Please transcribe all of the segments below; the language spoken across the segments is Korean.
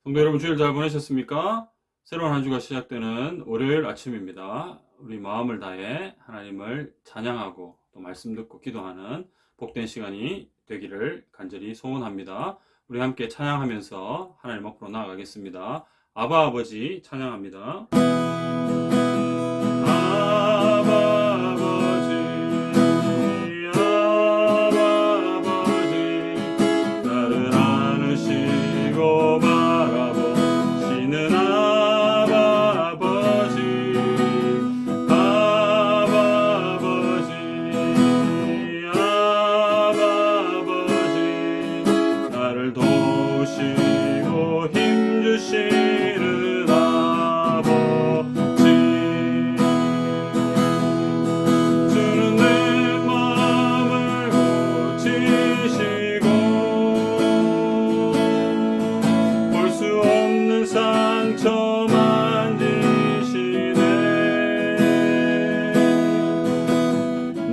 성도 여러분, 주일 잘 보내셨습니까? 새로운 한 주가 시작되는 월요일 아침입니다. 우리 마음을 다해 하나님을 찬양하고 또 말씀 듣고 기도하는 복된 시간이 되기를 간절히 소원합니다. 우리 함께 찬양하면서 하나님 앞으로 나아가겠습니다. 아바 아버지 찬양합니다. 아바 아버지, 아바 아버지, 나를 안으시고 바라보시는 아바 아버지, 아바 아버지, 아바 아버지, 나를 도우시고 힘주시는 아버지, 주는 내 마음을 고치시고 볼 수 없는 상처 만지시네.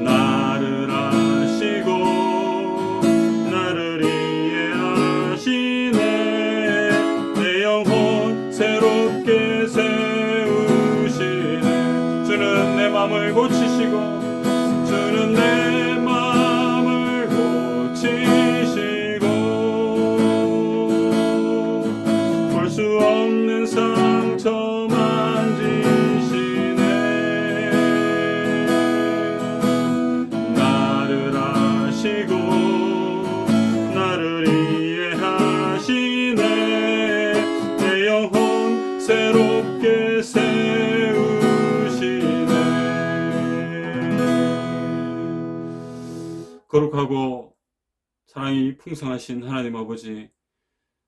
나를 아시고 나를 이해하시네. 내 영혼 새롭게 세우시네. 주는 내 마음을 고치시고, 주는 내 마음을 고치시고 볼 수 없는 상처 만지시네. 나를 아시고 나를 이해하시네. 내 영혼 새롭게 세우시네. 거룩하고 사랑이 풍성하신 하나님 아버지,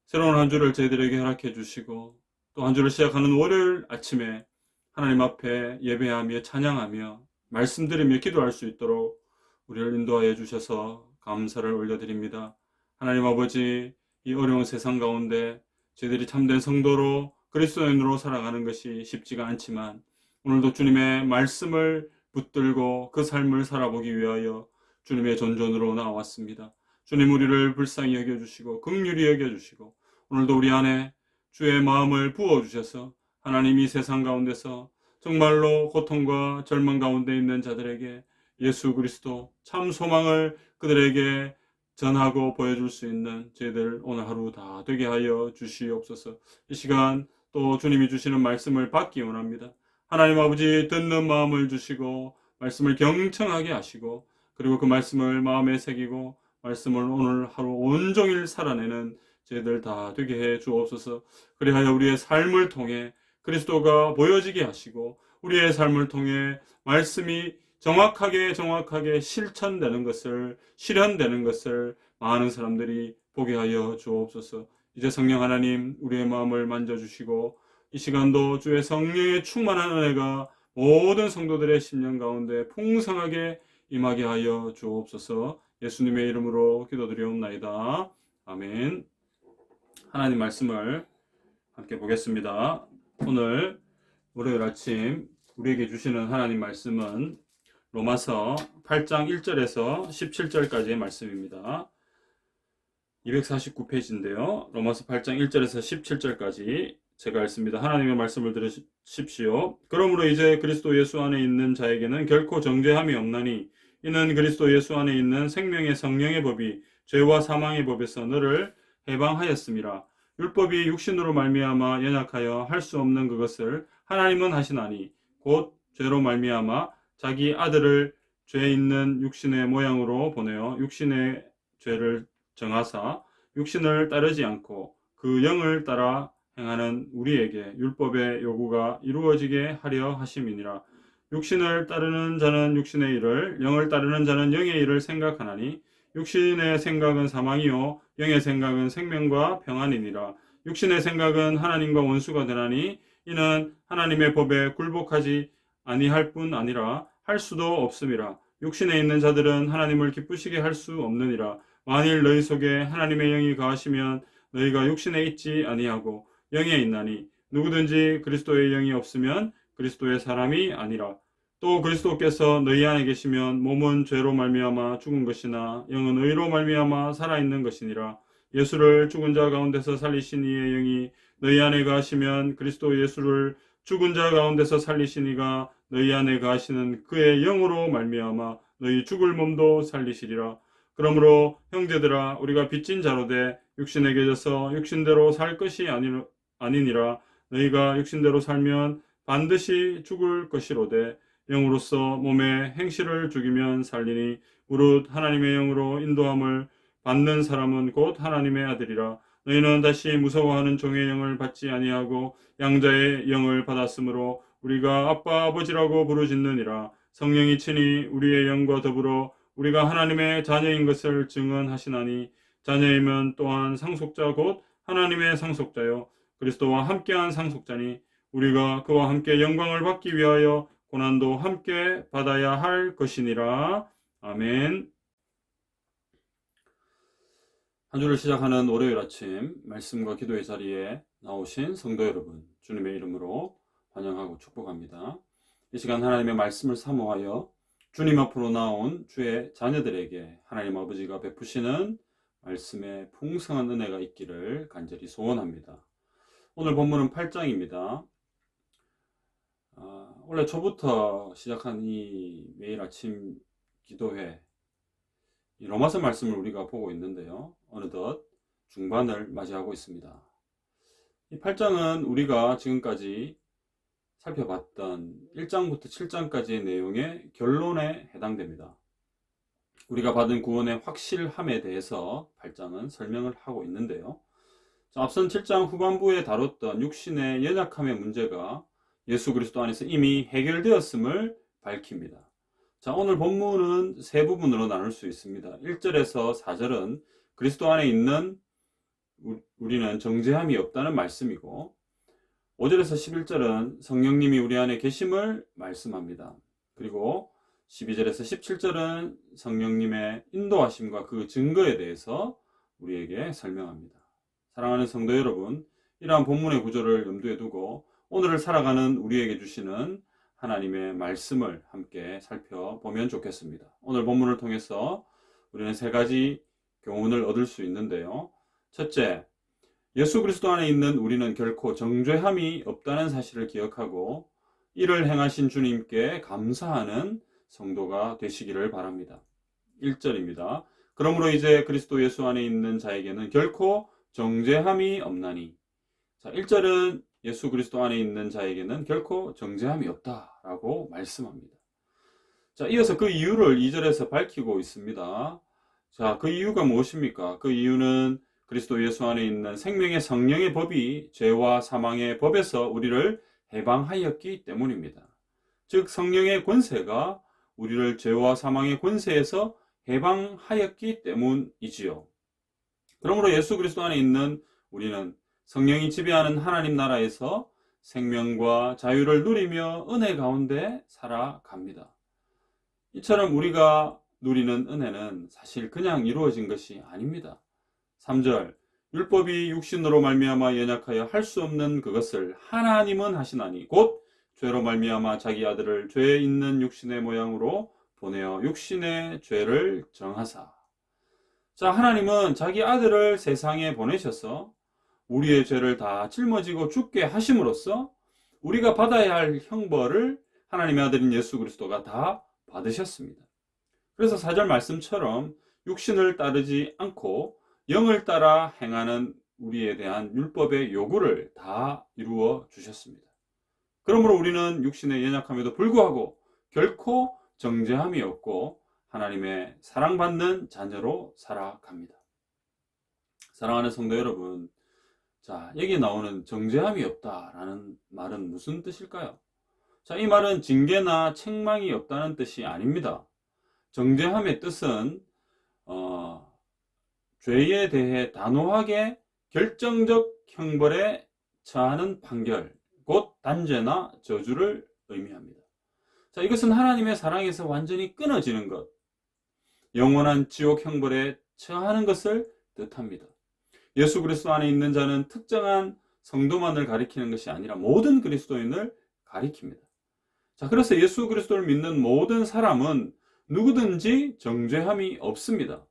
새로운 한 주를 저희들에게 허락해 주시고 또 한 주를 시작하는 월요일 아침에 하나님 앞에 예배하며 찬양하며 말씀드리며 기도할 수 있도록 우리를 인도하여 주셔서 감사를 올려드립니다. 하나님 아버지, 이 어려운 세상 가운데 저희들이 참된 성도로 그리스도인으로 살아가는 것이 쉽지가 않지만 오늘도 주님의 말씀을 붙들고 그 삶을 살아보기 위하여 주님의 전전으로 나왔습니다. 주님, 우리를 불쌍히 여겨주시고 긍휼히 여겨주시고 오늘도 우리 안에 주의 마음을 부어주셔서 하나님 이 세상 가운데서 정말로 고통과 절망 가운데 있는 자들에게 예수 그리스도 참 소망을 그들에게 전하고 보여줄 수 있는 저희들 오늘 하루 다 되게 하여 주시옵소서. 이 시간 또 주님이 주시는 말씀을 받기 원합니다. 하나님 아버지, 듣는 마음을 주시고 말씀을 경청하게 하시고 그리고 그 말씀을 마음에 새기고 말씀을 오늘 하루 온종일 살아내는 저희들 다 되게 해 주옵소서. 그리하여 우리의 삶을 통해 그리스도가 보여지게 하시고 우리의 삶을 통해 말씀이 정확하게 실천되는 것을, 실현되는 것을 많은 사람들이 보게 하여 주옵소서. 이제 성령 하나님, 우리의 마음을 만져주시고 이 시간도 주의 성령의 충만한 은혜가 모든 성도들의 심령 가운데 풍성하게 임하게 하여 주옵소서. 예수님의 이름으로 기도드리옵나이다. 아멘. 하나님 말씀을 함께 보겠습니다. 오늘 월요일 아침 우리에게 주시는 하나님 말씀은 로마서 8장 1절에서 17절까지의 말씀입니다. 249페이지인데요. 로마서 8장 1절에서 17절까지 제가 읽습니다. 하나님의 말씀을 들으십시오. 그러므로 이제 그리스도 예수 안에 있는 자에게는 결코 정죄함이 없나니 이는 그리스도 예수 안에 있는 생명의 성령의 법이 죄와 사망의 법에서 너를 해방하였음이라. 율법이 육신으로 말미암아 연약하여 할 수 없는 그것을 하나님은 하시나니 곧 죄로 말미암아 자기 아들을 죄 있는 육신의 모양으로 보내어 육신의 죄를 정하사 육신을 따르지 않고 그 영을 따라 행하는 우리에게 율법의 요구가 이루어지게 하려 하심이니라. 육신을 따르는 자는 육신의 일을, 영을 따르는 자는 영의 일을 생각하나니 육신의 생각은 사망이요 영의 생각은 생명과 평안이니라. 육신의 생각은 하나님과 원수가 되나니 이는 하나님의 법에 굴복하지 아니할 뿐 아니라 할 수도 없음이라. 육신에 있는 자들은 하나님을 기쁘시게 할 수 없느니라. 만일 너희 속에 하나님의 영이 거하시면 너희가 육신에 있지 아니하고 영에 있나니 누구든지 그리스도의 영이 없으면 그리스도의 사람이 아니라. 또 그리스도께서 너희 안에 계시면 몸은 죄로 말미암아 죽은 것이나 영은 의로 말미암아 살아있는 것이니라. 예수를 죽은 자 가운데서 살리신 이의 영이 너희 안에 거하시면 그리스도 예수를 죽은 자 가운데서 살리신 이가 너희 안에 거하시는 그의 영으로 말미암아 너희 죽을 몸도 살리시리라. 그러므로 형제들아 우리가 빚진 자로 돼 육신에게 져서 육신대로 살 것이 아니니라. 너희가 육신대로 살면 반드시 죽을 것이로되 영으로서 몸의 행실을 죽이면 살리니 무릇 하나님의 영으로 인도함을 받는 사람은 곧 하나님의 아들이라. 너희는 다시 무서워하는 종의 영을 받지 아니하고 양자의 영을 받았으므로 우리가 아빠 아버지라고 부르짖느니라. 성령이 친히 우리의 영과 더불어 우리가 하나님의 자녀인 것을 증언하시나니 자녀이면 또한 상속자 곧 하나님의 상속자요 그리스도와 함께한 상속자니 우리가 그와 함께 영광을 받기 위하여 고난도 함께 받아야 할 것이니라. 아멘. 한 주를 시작하는 월요일 아침 말씀과 기도의 자리에 나오신 성도 여러분, 주님의 이름으로 환영하고 축복합니다. 이 시간 하나님의 말씀을 사모하여 주님 앞으로 나온 주의 자녀들에게 하나님 아버지가 베푸시는 말씀의 풍성한 은혜가 있기를 간절히 소원합니다. 오늘 본문은 8장입니다. 원래 초부터 시작한 이 매일 아침 기도회, 이 로마서 말씀을 우리가 보고 있는데요. 어느덧 중반을 맞이하고 있습니다. 이 8장은 우리가 지금까지 살펴봤던 1장부터 7장까지의 내용의 결론에 해당됩니다. 우리가 받은 구원의 확실함에 대해서 8장은 설명을 하고 있는데요. 앞선 7장 후반부에 다뤘던 육신의 연약함의 문제가 예수 그리스도 안에서 이미 해결되었음을 밝힙니다. 자, 오늘 본문은 세 부분으로 나눌 수 있습니다. 1절에서 4절은 그리스도 안에 있는 우리는 정죄함이 없다는 말씀이고 5절에서 11절은 성령님이 우리 안에 계심을 말씀합니다. 그리고 12절에서 17절은 성령님의 인도하심과 그 증거에 대해서 우리에게 설명합니다. 사랑하는 성도 여러분, 이러한 본문의 구조를 염두에 두고 오늘을 살아가는 우리에게 주시는 하나님의 말씀을 함께 살펴보면 좋겠습니다. 오늘 본문을 통해서 우리는 세 가지 교훈을 얻을 수 있는데요. 첫째, 예수 그리스도 안에 있는 우리는 결코 정죄함이 없다는 사실을 기억하고 이를 행하신 주님께 감사하는 성도가 되시기를 바랍니다. 1절입니다. 그러므로 이제 그리스도 예수 안에 있는 자에게는 결코 정죄함이 없나니. 자, 1절은 예수 그리스도 안에 있는 자에게는 결코 정죄함이 없다라고 말씀합니다. 자, 이어서 그 이유를 2절에서 밝히고 있습니다. 자, 그 이유가 무엇입니까? 그 이유는 그리스도 예수 안에 있는 생명의 성령의 법이 죄와 사망의 법에서 우리를 해방하였기 때문입니다. 즉 성령의 권세가 우리를 죄와 사망의 권세에서 해방하였기 때문이지요. 그러므로 예수 그리스도 안에 있는 우리는 성령이 지배하는 하나님 나라에서 생명과 자유를 누리며 은혜 가운데 살아갑니다. 이처럼 우리가 누리는 은혜는 사실 그냥 이루어진 것이 아닙니다. 3절, 율법이 육신으로 말미암아 연약하여 할 수 없는 그것을 하나님은 하시나니 곧 죄로 말미암아 자기 아들을 죄 있는 육신의 모양으로 보내어 육신의 죄를 정하사. 자, 하나님은 자기 아들을 세상에 보내셔서 우리의 죄를 다 짊어지고 죽게 하심으로써 우리가 받아야 할 형벌을 하나님의 아들인 예수 그리스도가 다 받으셨습니다. 그래서 4절 말씀처럼 육신을 따르지 않고 영을 따라 행하는 우리에 대한 율법의 요구를 다 이루어 주셨습니다. 그러므로 우리는 육신의 연약함에도 불구하고 결코 정죄함이 없고 하나님의 사랑받는 자녀로 살아갑니다. 사랑하는 성도 여러분, 자, 여기 나오는 정죄함이 없다라는 말은 무슨 뜻일까요? 자, 이 말은 징계나 책망이 없다는 뜻이 아닙니다. 정죄함의 뜻은 죄에 대해 단호하게 결정적 형벌에 처하는 판결, 곧 단죄나 저주를 의미합니다. 자, 이것은 하나님의 사랑에서 완전히 끊어지는 것, 영원한 지옥 형벌에 처하는 것을 뜻합니다. 예수 그리스도 안에 있는 자는 특정한 성도만을 가리키는 것이 아니라 모든 그리스도인을 가리킵니다. 자, 그래서 예수 그리스도를 믿는 모든 사람은 누구든지 정죄함이 없습니다.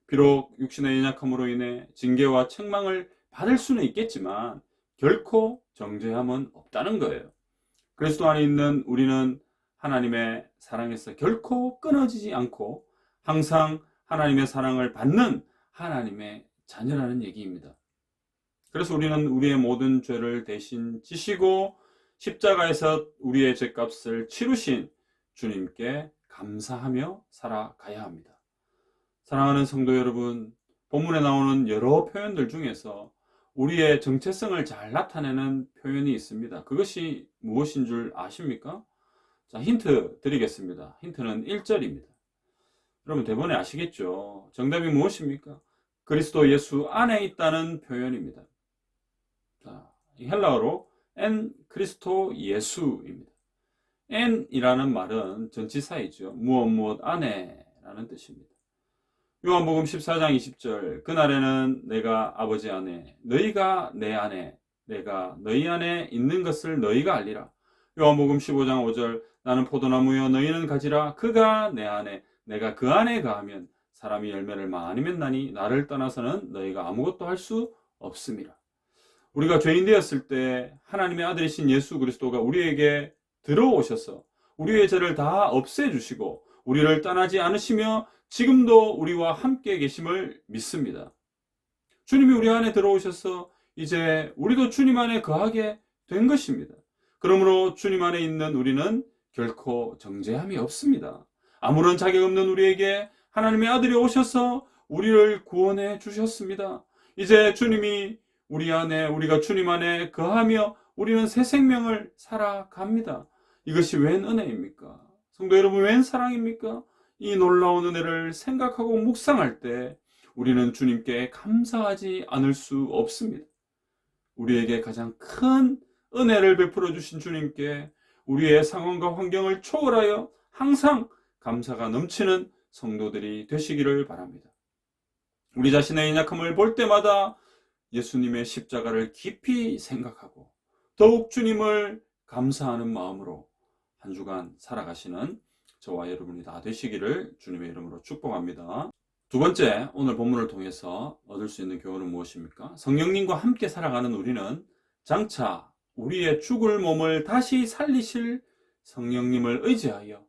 비록 육신의 연약함으로 인해 징계와 책망을 받을 수는 있겠지만 결코 정죄함은 없다는 거예요. 그리스도 안에 있는 우리는 하나님의 사랑에서 결코 끊어지지 않고 항상 하나님의 사랑을 받는 하나님의 자녀라는 얘기입니다. 그래서 우리는 우리의 모든 죄를 대신 지시고 십자가에서 우리의 죄값을 치르신 주님께 감사하며 살아가야 합니다. 사랑하는 성도 여러분, 본문에 나오는 여러 표현들 중에서 우리의 정체성을 잘 나타내는 표현이 있습니다. 그것이 무엇인 줄 아십니까? 자, 힌트 드리겠습니다. 힌트는 1절입니다. 여러분 대번에 아시겠죠? 정답이 무엇입니까? 그리스도 예수 안에 있다는 표현입니다. 자, 헬라어로 엔 크리스토 예수입니다. 엔이라는 말은 전치사이죠. 무엇 안에라는 뜻입니다. 요한복음 14장 20절, 그날에는 내가 아버지 안에, 너희가 내 안에, 내가 너희 안에 있는 것을 너희가 알리라. 요한복음 15장 5절, 나는 포도나무여 너희는 가지라. 그가 내 안에, 내가 그 안에 가하면 사람이 열매를 많이 맺나니 나를 떠나서는 너희가 아무것도 할 수 없음이라. 우리가 죄인 되었을 때 하나님의 아들이신 예수 그리스도가 우리에게 들어오셔서 우리의 죄를 다 없애주시고 우리를 떠나지 않으시며 지금도 우리와 함께 계심을 믿습니다. 주님이 우리 안에 들어오셔서 이제 우리도 주님 안에 거하게 된 것입니다. 그러므로 주님 안에 있는 우리는 결코 정죄함이 없습니다. 아무런 자격 없는 우리에게 하나님의 아들이 오셔서 우리를 구원해 주셨습니다. 이제 주님이 우리 안에, 우리가 주님 안에 거하며 우리는 새 생명을 살아갑니다. 이것이 웬 은혜입니까? 성도 여러분, 웬 사랑입니까? 이 놀라운 은혜를 생각하고 묵상할 때 우리는 주님께 감사하지 않을 수 없습니다. 우리에게 가장 큰 은혜를 베풀어 주신 주님께 우리의 상황과 환경을 초월하여 항상 감사가 넘치는 성도들이 되시기를 바랍니다. 우리 자신의 연약함을 볼 때마다 예수님의 십자가를 깊이 생각하고 더욱 주님을 감사하는 마음으로 한 주간 살아가시는 저와 여러분이 다 되시기를 주님의 이름으로 축복합니다. 두 번째, 오늘 본문을 통해서 얻을 수 있는 교훈은 무엇입니까? 성령님과 함께 살아가는 우리는 장차 우리의 죽을 몸을 다시 살리실 성령님을 의지하여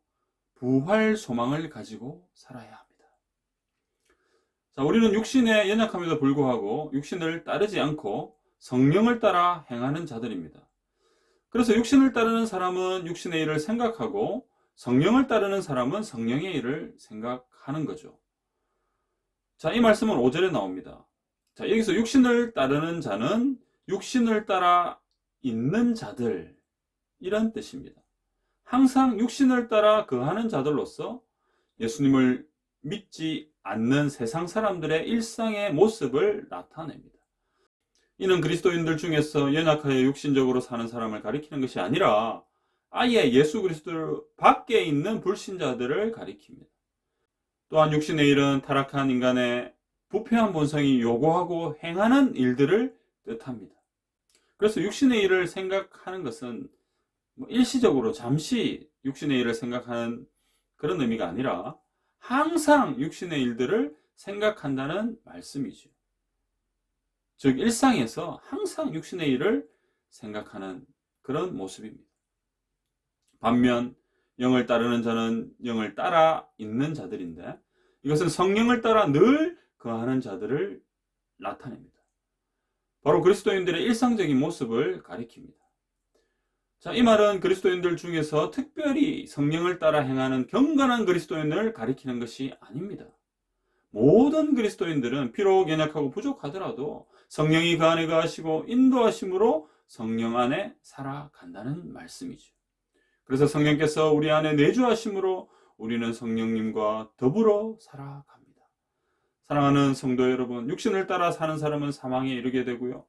부활 소망을 가지고 살아야 합니다. 자, 우리는 육신의 연약함에도 불구하고 육신을 따르지 않고 성령을 따라 행하는 자들입니다. 그래서 육신을 따르는 사람은 육신의 일을 생각하고 성령을 따르는 사람은 성령의 일을 생각하는 거죠. 자, 이 말씀은 5절에 나옵니다. 자, 여기서 육신을 따르는 자는 육신을 따라 있는 자들, 이런 뜻입니다. 항상 육신을 따라 거하는 자들로서 예수님을 믿지 않는 세상 사람들의 일상의 모습을 나타냅니다. 이는 그리스도인들 중에서 연약하여 육신적으로 사는 사람을 가리키는 것이 아니라 아예 예수 그리스도 밖에 있는 불신자들을 가리킵니다. 또한 육신의 일은 타락한 인간의 부패한 본성이 요구하고 행하는 일들을 뜻합니다. 그래서 육신의 일을 생각하는 것은 일시적으로 잠시 육신의 일을 생각하는 그런 의미가 아니라 항상 육신의 일들을 생각한다는 말씀이죠. 즉 일상에서 항상 육신의 일을 생각하는 그런 모습입니다. 반면 영을 따르는 자는 영을 따라 있는 자들인데 이것은 성령을 따라 늘 거하는 자들을 나타냅니다. 바로 그리스도인들의 일상적인 모습을 가리킵니다. 자, 이 말은 그리스도인들 중에서 특별히 성령을 따라 행하는 경건한 그리스도인을 가리키는 것이 아닙니다. 모든 그리스도인들은 비록 연약하고 부족하더라도 성령이 그 안에 거하시고 인도하심으로 성령 안에 살아간다는 말씀이죠. 그래서 성령께서 우리 안에 내주하심으로 우리는 성령님과 더불어 살아갑니다. 사랑하는 성도 여러분, 육신을 따라 사는 사람은 사망에 이르게 되고요.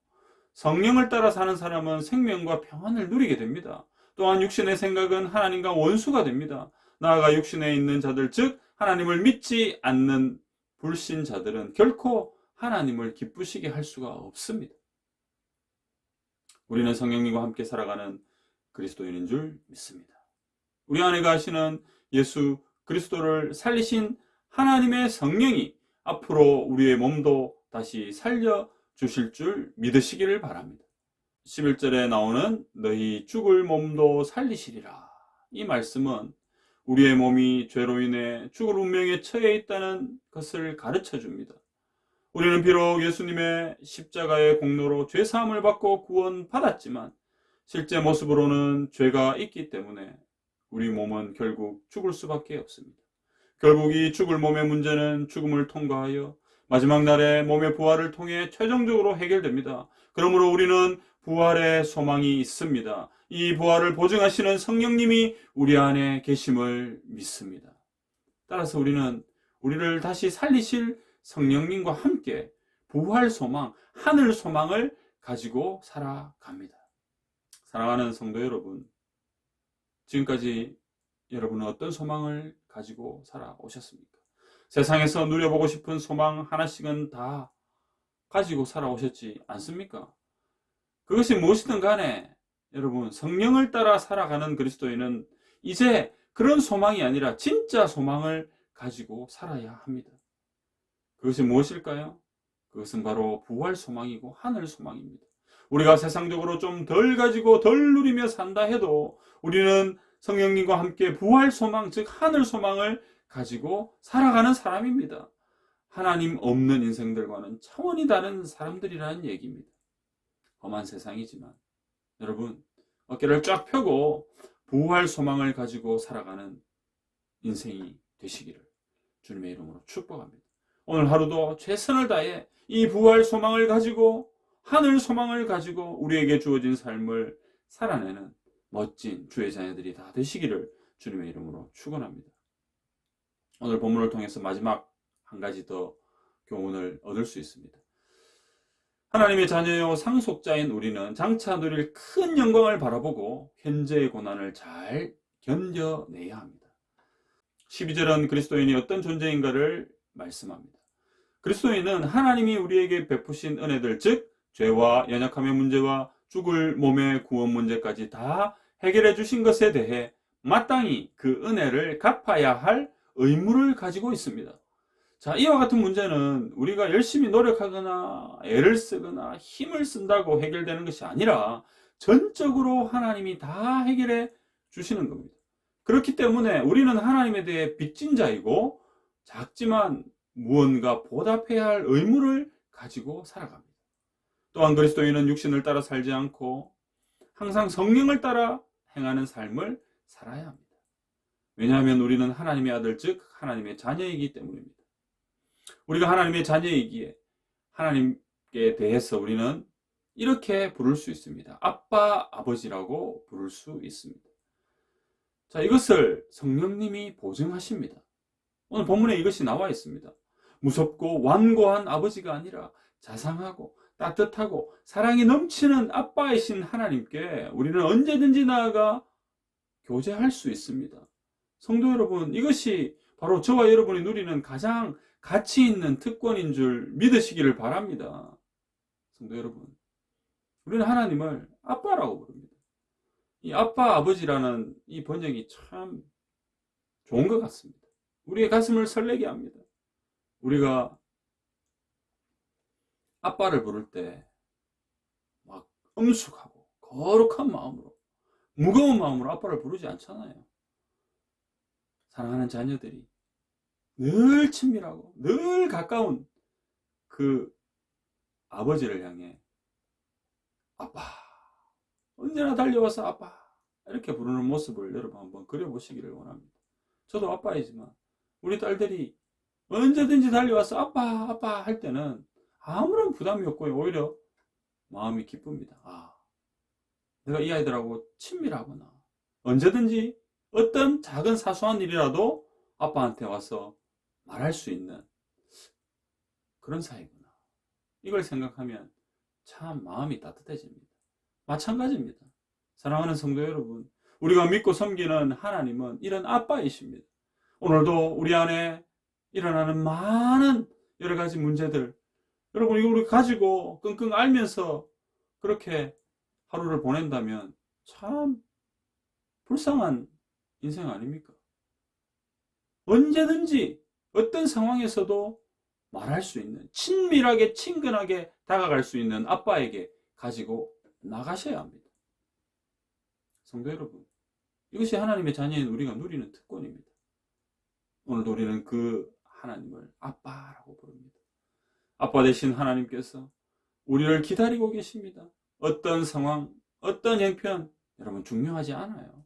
성령을 따라 사는 사람은 생명과 평안을 누리게 됩니다. 또한 육신의 생각은 하나님과 원수가 됩니다. 나아가 육신에 있는 자들, 즉 하나님을 믿지 않는 불신자들은 결코 하나님을 기쁘시게 할 수가 없습니다. 우리는 성령님과 함께 살아가는 그리스도인인 줄 믿습니다. 우리 안에 가시는 예수 그리스도를 살리신 하나님의 성령이 앞으로 우리의 몸도 다시 살려주실 줄 믿으시기를 바랍니다. 11절에 나오는 너희 죽을 몸도 살리시리라. 이 말씀은 우리의 몸이 죄로 인해 죽을 운명에 처해 있다는 것을 가르쳐 줍니다. 우리는 비록 예수님의 십자가의 공로로 죄사함을 받고 구원받았지만 실제 모습으로는 죄가 있기 때문에 우리 몸은 결국 죽을 수밖에 없습니다. 결국 이 죽을 몸의 문제는 죽음을 통과하여 마지막 날에 몸의 부활을 통해 최종적으로 해결됩니다. 그러므로 우리는 부활의 소망이 있습니다. 이 부활을 보증하시는 성령님이 우리 안에 계심을 믿습니다. 따라서 우리는 우리를 다시 살리실 성령님과 함께 부활 소망, 하늘 소망을 가지고 살아갑니다. 사랑하는 성도 여러분, 지금까지 여러분은 어떤 소망을 가지고 살아오셨습니까? 세상에서 누려보고 싶은 소망 하나씩은 다 가지고 살아오셨지 않습니까? 그것이 무엇이든 간에 여러분, 성령을 따라 살아가는 그리스도인은 이제 그런 소망이 아니라 진짜 소망을 가지고 살아야 합니다. 그것이 무엇일까요? 그것은 바로 부활 소망이고 하늘 소망입니다. 우리가 세상적으로 좀 덜 가지고 덜 누리며 산다 해도 우리는 성령님과 함께 부활 소망, 즉 하늘 소망을 가지고 살아가는 사람입니다. 하나님 없는 인생들과는 차원이 다른 사람들이라는 얘기입니다. 험한 세상이지만 여러분, 어깨를 쫙 펴고 부활 소망을 가지고 살아가는 인생이 되시기를 주님의 이름으로 축복합니다. 오늘 하루도 최선을 다해 이 부활 소망을 가지고 하늘 소망을 가지고 우리에게 주어진 삶을 살아내는 멋진 주의 자녀들이 다 되시기를 주님의 이름으로 축원합니다. 오늘 본문을 통해서 마지막 한 가지 더 교훈을 얻을 수 있습니다. 하나님의 자녀요 상속자인 우리는 장차 누릴 큰 영광을 바라보고 현재의 고난을 잘 견뎌내야 합니다. 12절은 그리스도인이 어떤 존재인가를 말씀합니다. 그리스도인은 하나님이 우리에게 베푸신 은혜들, 즉 죄와 연약함의 문제와 죽을 몸의 구원 문제까지 다 해결해 주신 것에 대해 마땅히 그 은혜를 갚아야 할 의무를 가지고 있습니다. 자, 이와 같은 문제는 우리가 열심히 노력하거나 애를 쓰거나 힘을 쓴다고 해결되는 것이 아니라 전적으로 하나님이 다 해결해 주시는 겁니다. 그렇기 때문에 우리는 하나님에 대해 빚진 자이고 작지만 무언가 보답해야 할 의무를 가지고 살아갑니다. 또한 그리스도인은 육신을 따라 살지 않고 항상 성령을 따라 행하는 삶을 살아야 합니다. 왜냐하면 우리는 하나님의 아들, 즉 하나님의 자녀이기 때문입니다. 우리가 하나님의 자녀이기에 하나님께 대해서 우리는 이렇게 부를 수 있습니다. 아빠, 아버지라고 부를 수 있습니다. 자, 이것을 성령님이 보증하십니다. 오늘 본문에 이것이 나와 있습니다. 무섭고 완고한 아버지가 아니라 자상하고 따뜻하고 사랑이 넘치는 아빠이신 하나님께 우리는 언제든지 나아가 교제할 수 있습니다. 성도 여러분, 이것이 바로 저와 여러분이 누리는 가장 가치 있는 특권인 줄 믿으시기를 바랍니다. 성도 여러분, 우리는 하나님을 아빠라고 부릅니다. 이 아빠, 아버지라는 이 번역이 참 좋은 것 같습니다. 우리의 가슴을 설레게 합니다. 우리가 아빠를 부를 때 막 엄숙하고 거룩한 마음으로, 무거운 마음으로 아빠를 부르지 않잖아요. 사랑하는 자녀들이 늘 친밀하고 늘 가까운 그 아버지를 향해 아빠, 언제나 달려와서 아빠 이렇게 부르는 모습을 여러분 한번 그려보시기를 원합니다. 저도 아빠이지만 우리 딸들이 언제든지 달려와서 아빠, 아빠 할 때는 아무런 부담이 없고요. 오히려 마음이 기쁩니다. 아, 내가 이 아이들하고 친밀하구나. 언제든지 어떤 작은 사소한 일이라도 아빠한테 와서 말할 수 있는 그런 사이구나. 이걸 생각하면 참 마음이 따뜻해집니다. 마찬가지입니다. 사랑하는 성도 여러분, 우리가 믿고 섬기는 하나님은 이런 아빠이십니다. 오늘도 우리 안에 일어나는 많은 여러 가지 문제들, 여러분 이거 우리 가지고 끙끙 앓면서 그렇게 하루를 보낸다면 참 불쌍한 인생 아닙니까? 언제든지 어떤 상황에서도 말할 수 있는, 친밀하게 친근하게 다가갈 수 있는 아빠에게 가지고 나가셔야 합니다. 성도 여러분, 이것이 하나님의 자녀인 우리가 누리는 특권입니다. 오늘도 우리는 그 하나님을 아빠라고 부릅니다. 아빠 되신 하나님께서 우리를 기다리고 계십니다. 어떤 상황, 어떤 형편, 여러분 중요하지 않아요.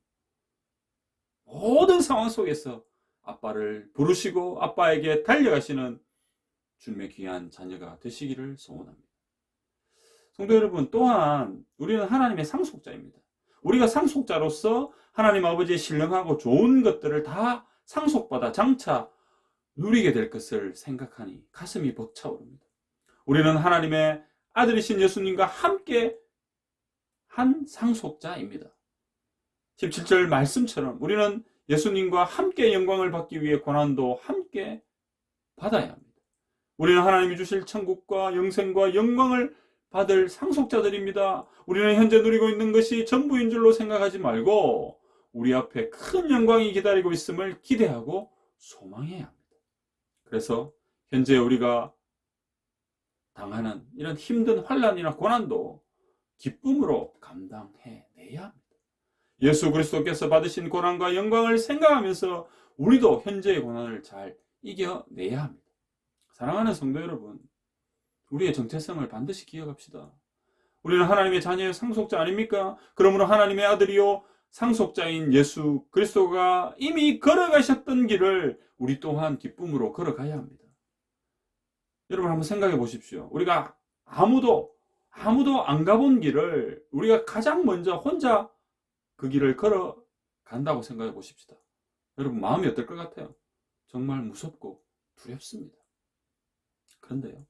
모든 상황 속에서 아빠를 부르시고 아빠에게 달려가시는 주님의 귀한 자녀가 되시기를 소원합니다. 성도 여러분, 또한 우리는 하나님의 상속자입니다. 우리가 상속자로서 하나님 아버지의 신령하고 좋은 것들을 다 상속받아 장차 누리게 될 것을 생각하니 가슴이 벅차오릅니다. 우리는 하나님의 아들이신 예수님과 함께 한 상속자입니다. 17절 말씀처럼 우리는 예수님과 함께 영광을 받기 위해 고난도 함께 받아야 합니다. 우리는 하나님이 주실 천국과 영생과 영광을 받을 상속자들입니다. 우리는 현재 누리고 있는 것이 전부인 줄로 생각하지 말고 우리 앞에 큰 영광이 기다리고 있음을 기대하고 소망해야 합니다. 그래서 현재 우리가 당하는 이런 힘든 환난이나 고난도 기쁨으로 감당해내야 합니다. 예수 그리스도께서 받으신 고난과 영광을 생각하면서 우리도 현재의 고난을 잘 이겨내야 합니다. 사랑하는 성도 여러분, 우리의 정체성을 반드시 기억합시다. 우리는 하나님의 자녀의 상속자 아닙니까? 그러므로 하나님의 아들이요 상속자인 예수 그리스도가 이미 걸어가셨던 길을 우리 또한 기쁨으로 걸어가야 합니다. 여러분 한번 생각해 보십시오. 우리가 아무도 안 가본 길을 우리가 가장 먼저 혼자 그 길을 걸어간다고 생각해 보십시다. 여러분 마음이 어떨 것 같아요? 정말 무섭고 두렵습니다. 그런데요,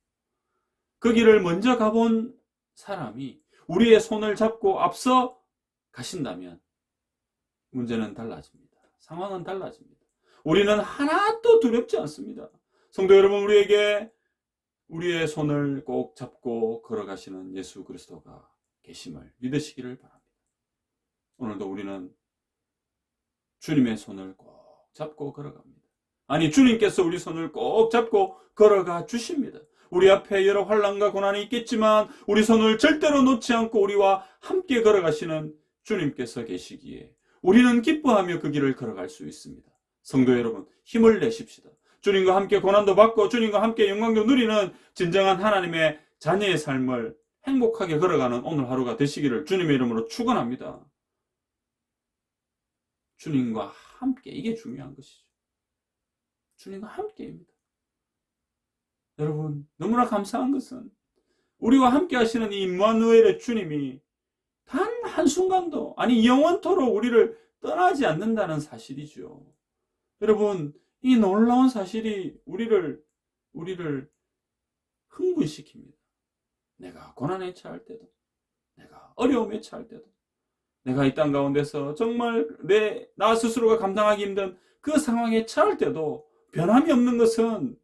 그 길을 먼저 가본 사람이 우리의 손을 잡고 앞서 가신다면 문제는 달라집니다. 상황은 달라집니다. 우리는 하나도 두렵지 않습니다. 성도 여러분, 우리에게 우리의 손을 꼭 잡고 걸어가시는 예수 그리스도가 계심을 믿으시기를 바랍니다. 오늘도 우리는 주님의 손을 꼭 잡고 걸어갑니다. 아니, 주님께서 우리 손을 꼭 잡고 걸어가 주십니다. 우리 앞에 여러 환난과 고난이 있겠지만 우리 손을 절대로 놓지 않고 우리와 함께 걸어가시는 주님께서 계시기에 우리는 기뻐하며 그 길을 걸어갈 수 있습니다. 성도 여러분, 힘을 내십시다. 주님과 함께 고난도 받고 주님과 함께 영광도 누리는 진정한 하나님의 자녀의 삶을 행복하게 걸어가는 오늘 하루가 되시기를 주님의 이름으로 축원합니다. 주님과 함께, 이게 중요한 것이죠. 주님과 함께입니다. 여러분, 너무나 감사한 것은 우리와 함께 하시는 이 임마누엘의 주님이 단 한순간도, 아니 영원토록 우리를 떠나지 않는다는 사실이죠. 여러분, 이 놀라운 사실이 우리를 흥분시킵니다. 내가 고난에 처할 때도, 내가 어려움에 처할 때도, 내가 이 땅 가운데서 정말 나 스스로가 감당하기 힘든 그 상황에 처할 때도 변함이 없는 것은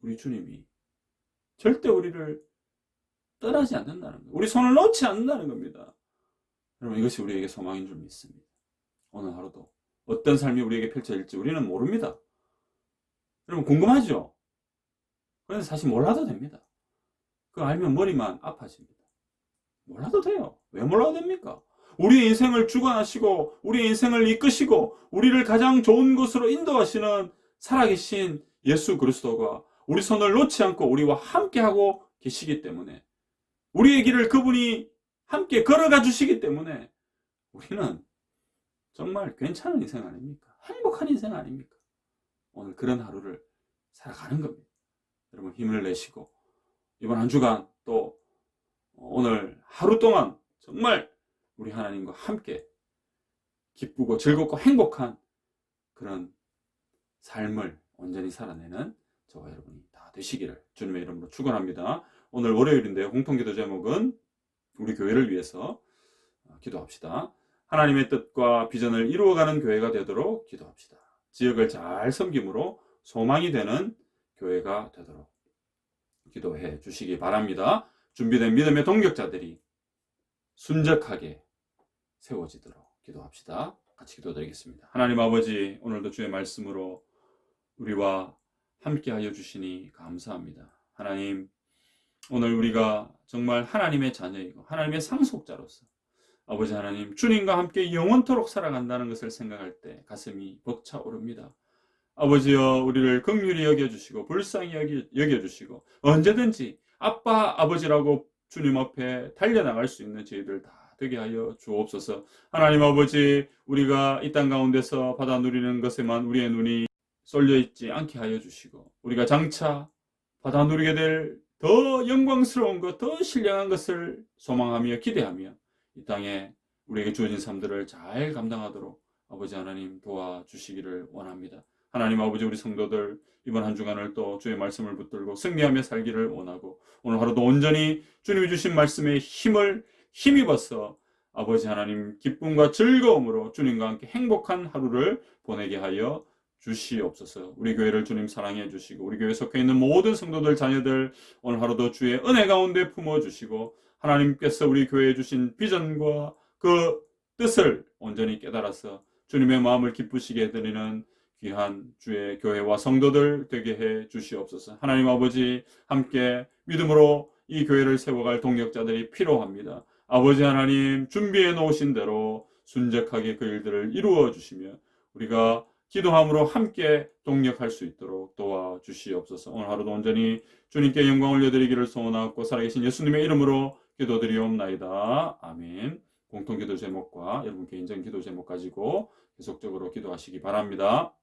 우리 주님이 절대 우리를 떠나지 않는다는 겁니다. 우리 손을 놓지 않는다는 겁니다. 여러분, 이것이 우리에게 소망인 줄 믿습니다. 오늘 하루도 어떤 삶이 우리에게 펼쳐질지 우리는 모릅니다. 여러분 궁금하죠? 그런데 사실 몰라도 됩니다. 그거 알면 머리만 아파집니다. 몰라도 돼요. 왜 몰라도 됩니까? 우리의 인생을 주관하시고 우리의 인생을 이끄시고 우리를 가장 좋은 곳으로 인도하시는 살아계신 예수 그리스도가 우리 손을 놓지 않고 우리와 함께하고 계시기 때문에, 우리의 길을 그분이 함께 걸어가 주시기 때문에 우리는 정말 괜찮은 인생 아닙니까? 행복한 인생 아닙니까? 오늘 그런 하루를 살아가는 겁니다. 여러분 힘을 내시고 이번 한 주간 또 오늘 하루 동안 정말 우리 하나님과 함께 기쁘고 즐겁고 행복한 그런 삶을 온전히 살아내는 저와 여러분이 다 되시기를 주님의 이름으로 축원합니다. 오늘 월요일인데요. 공통기도 제목은 우리 교회를 위해서 기도합시다. 하나님의 뜻과 비전을 이루어가는 교회가 되도록 기도합시다. 지역을 잘 섬김으로 소망이 되는 교회가 되도록 기도해 주시기 바랍니다. 준비된 믿음의 동력자들이 순적하게 세워지도록 기도합시다. 같이 기도드리겠습니다. 하나님 아버지, 오늘도 주의 말씀으로 우리와 함께하여 주시니 감사합니다. 하나님, 오늘 우리가 정말 하나님의 자녀이고 하나님의 상속자로서 아버지 하나님, 주님과 함께 영원토록 살아간다는 것을 생각할 때 가슴이 벅차오릅니다. 아버지여, 우리를 긍휼히 여겨주시고 불쌍히 여겨주시고 언제든지 아빠, 아버지라고 주님 앞에 달려나갈 수 있는 저희들 다 되게 하여 주옵소서. 하나님 아버지, 우리가 이 땅 가운데서 받아 누리는 것에만 우리의 눈이 쏠려 있지 않게 하여 주시고, 우리가 장차 받아 누리게 될 더 영광스러운 것, 더 신령한 것을 소망하며 기대하며 이 땅에 우리에게 주어진 삶들을 잘 감당하도록 아버지 하나님 도와주시기를 원합니다. 하나님 아버지, 우리 성도들 이번 한 주간을 또 주의 말씀을 붙들고 승리하며 살기를 원하고, 오늘 하루도 온전히 주님이 주신 말씀에 힘입어서 아버지 하나님 기쁨과 즐거움으로 주님과 함께 행복한 하루를 보내게 하여 주시옵소서. 우리 교회를 주님 사랑해 주시고, 우리 교회에 속해 있는 모든 성도들 자녀들 오늘 하루도 주의 은혜 가운데 품어 주시고, 하나님께서 우리 교회에 주신 비전과 그 뜻을 온전히 깨달아서 주님의 마음을 기쁘시게 해드리는 귀한 주의 교회와 성도들 되게 해 주시옵소서. 하나님 아버지, 함께 믿음으로 이 교회를 세워갈 동력자들이 필요합니다. 아버지 하나님, 준비해 놓으신 대로 순적하게 그 일들을 이루어 주시며 우리가 기도함으로 함께 동력할 수 있도록 도와주시옵소서. 오늘 하루도 온전히 주님께 영광 올려드리기를 소원하고 살아계신 예수님의 이름으로 기도드리옵나이다. 아멘. 공통기도 제목과 여러분 개인적인 기도 제목 가지고 계속적으로 기도하시기 바랍니다.